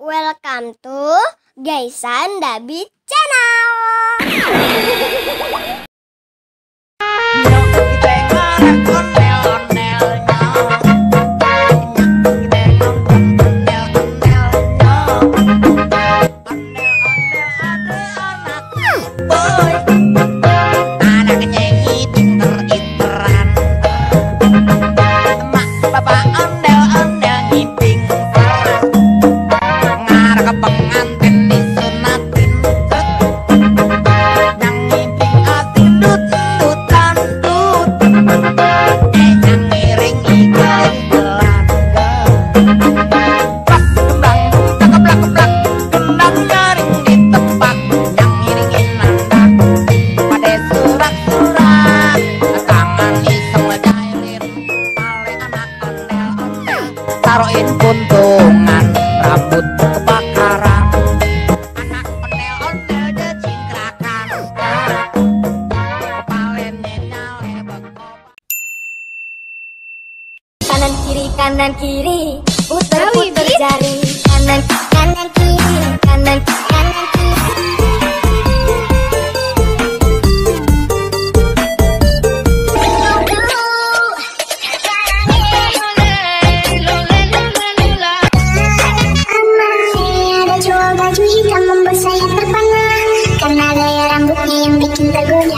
Welcome to Gaisan Dabi Channel. Taruhin kuntungan rambut kebakaran, anak ondel-ondel decingkrakan, kepalanya nyale bekopak. Kanan kiri, puter jari. Kanan kiri, kanan kiri. Baju hitam membuat saya terpana karena gaya rambutnya yang bikin tergoyang.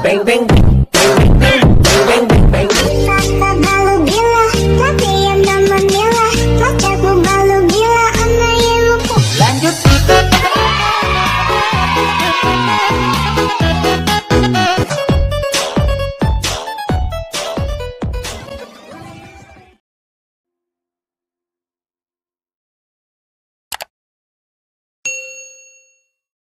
Bang bang bang bang bang bang.